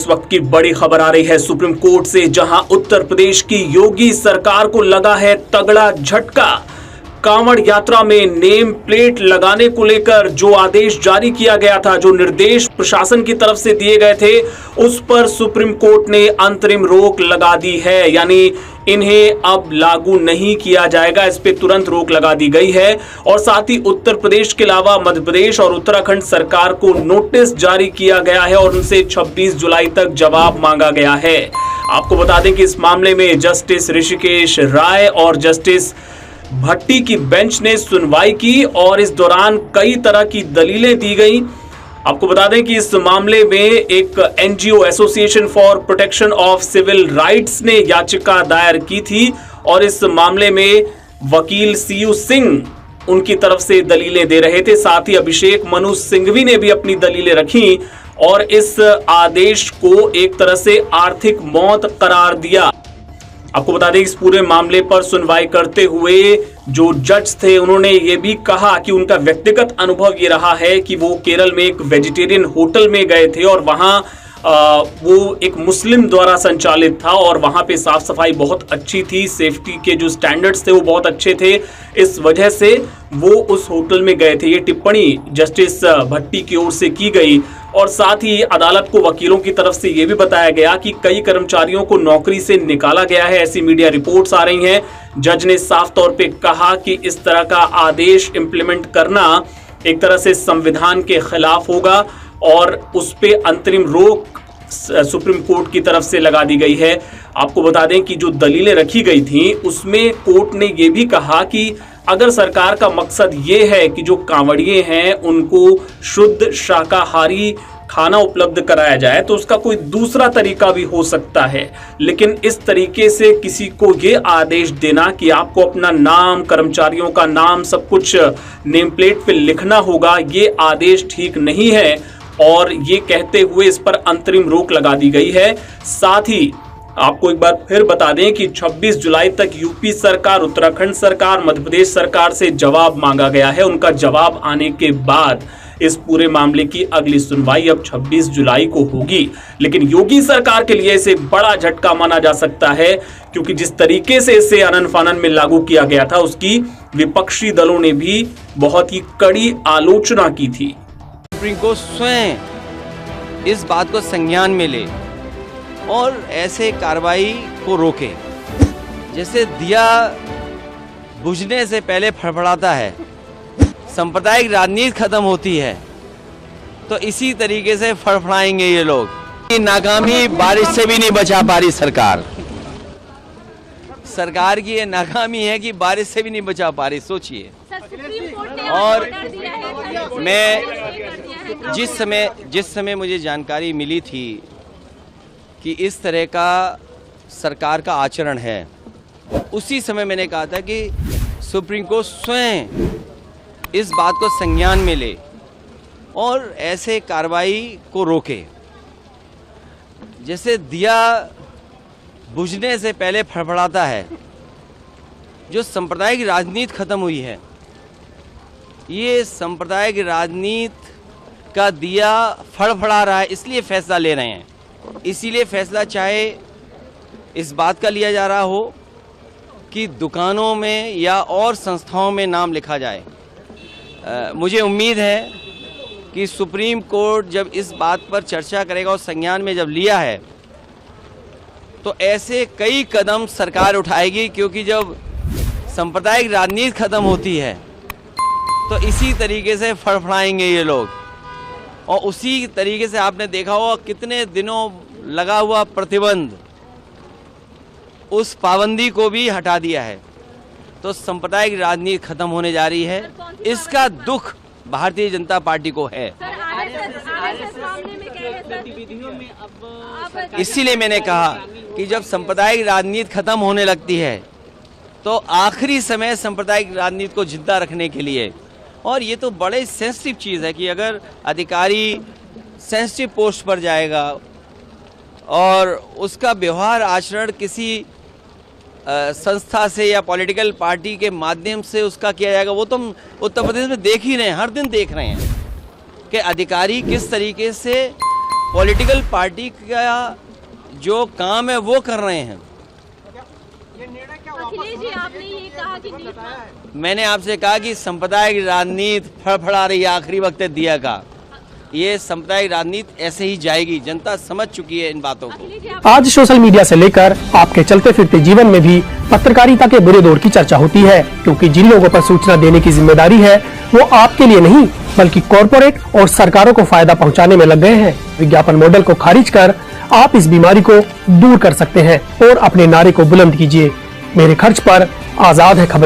इस वक्त की बड़ी खबर आ रही है सुप्रीम कोर्ट से, जहां उत्तर प्रदेश की योगी सरकार को लगा है तगड़ा झटका। कांवड़ यात्रा में नेम प्लेट लगाने को लेकर जो आदेश जारी किया गया था, जो निर्देश प्रशासन की तरफ से दिए गए थे, उस पर सुप्रीम कोर्ट ने अंतरिम रोक लगा दी है। यानी इन्हें अब लागू नहीं किया जाएगा, इस पे तुरंत रोक लगा दी गई है। और साथ ही उत्तर प्रदेश के अलावा मध्य प्रदेश और उत्तराखंड सरकार को नोटिस जारी किया गया है और उनसे 26 जुलाई तक जवाब मांगा गया है। आपको बता दें कि इस मामले में जस्टिस ऋषिकेश राय और जस्टिस भट्टी की बेंच ने सुनवाई की और इस दौरान कई तरह की दलीलें दी गई। आपको बता दें कि इस मामले में एक NGO association for protection of civil rights ने याचिका दायर की थी और इस मामले में वकील सीयू सिंह उनकी तरफ से दलीलें दे रहे थे। साथ ही अभिषेक मनु सिंघवी ने भी अपनी दलीलें रखी और इस आदेश को एक तरह से आर्थिक मौत करार दिया। आपको बता दें इस पूरे मामले पर सुनवाई करते हुए जो जज थे, उन्होंने ये भी कहा कि उनका व्यक्तिगत अनुभव ये रहा है कि वो केरल में एक वेजिटेरियन होटल में गए थे और वहां वो एक मुस्लिम द्वारा संचालित था और वहां पे साफ सफाई बहुत अच्छी थी, सेफ्टी के जो स्टैंडर्ड्स थे वो बहुत अच्छे थे, इस वजह से वो उस होटल में गए थे। ये टिप्पणी जस्टिस भट्टी की ओर से की गई और साथ ही अदालत को वकीलों की तरफ से यह भी बताया गया कि कई कर्मचारियों को नौकरी से निकाला गया है, ऐसी मीडिया रिपोर्ट्स आ रही हैं। जज ने साफ तौर पे कहा कि इस तरह का आदेश इंप्लीमेंट करना एक तरह से संविधान के खिलाफ होगा और उस पे अंतरिम रोक सुप्रीम कोर्ट की तरफ से लगा दी गई है। आपको बता दें कि जो दलीलें रखी गई थी उसमें कोर्ट ने यह भी कहा कि अगर सरकार का मकसद ये है कि जो कांवड़िए हैं उनको शुद्ध शाकाहारी खाना उपलब्ध कराया जाए तो उसका कोई दूसरा तरीका भी हो सकता है, लेकिन इस तरीके से किसी को ये आदेश देना कि आपको अपना नाम, कर्मचारियों का नाम, सब कुछ नेम प्लेट पे लिखना होगा, ये आदेश ठीक नहीं है और ये कहते हुए इस पर अंतरिम रोक लगा दी गई है। साथ ही आपको एक बार फिर बता दें कि 26 जुलाई तक यूपी सरकार, उत्तराखंड सरकार, मध्य प्रदेश सरकार से जवाब मांगा गया है। उनका जवाब आने के बाद इस पूरे मामले की अगली सुनवाई अब 26 जुलाई को होगी। लेकिन योगी सरकार के लिए इसे बड़ा झटका माना जा सकता है, क्योंकि जिस तरीके से इसे अनन फानन में लागू किया गया था उसकी विपक्षी दलों ने भी बहुत ही कड़ी आलोचना की थी। सुप्रीम कोर्ट स्वयं इस बात को संज्ञान में ले और ऐसे कार्रवाई को रोके। जैसे दिया बुझने से पहले फड़फड़ाता है, सांप्रदायिक राजनीति खत्म होती है, तो इसी तरीके से फड़फड़ाएंगे ये लोग। नाकामी बारिश से भी नहीं बचा पा रही सरकार। सरकार की ये नाकामी है कि बारिश से भी नहीं बचा पा रही, सोचिए। और मैं जिस समय मुझे जानकारी मिली थी कि इस तरह का सरकार का आचरण है, उसी समय मैंने कहा था कि सुप्रीम कोर्ट स्वयं इस बात को संज्ञान में ले और ऐसे कार्रवाई को रोके। जैसे दिया बुझने से पहले फड़फड़ाता है, जो सांप्रदायिक राजनीति खत्म हुई है, ये सांप्रदायिक राजनीति का दिया फड़फड़ा रहा है, इसलिए फैसला ले रहे हैं। इसीलिए फैसला चाहे इस बात का लिया जा रहा हो कि दुकानों में या और संस्थाओं में नाम लिखा जाए। मुझे उम्मीद है कि सुप्रीम कोर्ट जब इस बात पर चर्चा करेगा और संज्ञान में जब लिया है तो ऐसे कई कदम सरकार उठाएगी, क्योंकि जब सांप्रदायिक राजनीति खत्म होती है तो इसी तरीके से फड़फड़ाएंगे ये लोग। और उसी तरीके से आपने देखा होगा कितने दिनों लगा हुआ प्रतिबंध, उस पाबंदी को भी हटा दिया है। तो सांप्रदायिक राजनीति खत्म होने जा रही है, इसका दुख भारतीय जनता पार्टी को है। इसीलिए मैंने कहा कि जब सांप्रदायिक राजनीति खत्म होने लगती है तो आखिरी समय सांप्रदायिक राजनीति को जिंदा रखने के लिए, और ये तो बड़े सेंसिटिव चीज़ है कि अगर अधिकारी सेंसिटिव पोस्ट पर जाएगा और उसका व्यवहार आचरण किसी संस्था से या पॉलिटिकल पार्टी के माध्यम से उसका किया जाएगा, वो तो हम उत्तर प्रदेश में देख ही रहे हैं, हर दिन देख रहे हैं कि अधिकारी किस तरीके से पॉलिटिकल पार्टी का जो काम है वो कर रहे हैं। अखिलेश जी, आपने ये कहा कि मैंने आपसे कहा कि सांप्रदायिक राजनीति फड़फड़ा रही है आखिरी वक्त दिया का। ये सांप्रदायिक राजनीति ऐसे ही जाएगी, जनता समझ चुकी है इन बातों को। आज सोशल मीडिया से लेकर आपके चलते फिरते जीवन में भी पत्रकारिता के बुरे दौर की चर्चा होती है, क्योंकि जिन लोगों पर सूचना देने की जिम्मेदारी है वो आपके लिए नहीं बल्कि कॉरपोरेट और सरकारों को फायदा पहुंचाने में लग गए हैं। विज्ञापन मॉडल को खारिज कर आप इस बीमारी को दूर कर सकते हैं और अपने नारे को बुलंद कीजिए। मेरे खर्च पर आजाद है खबरें।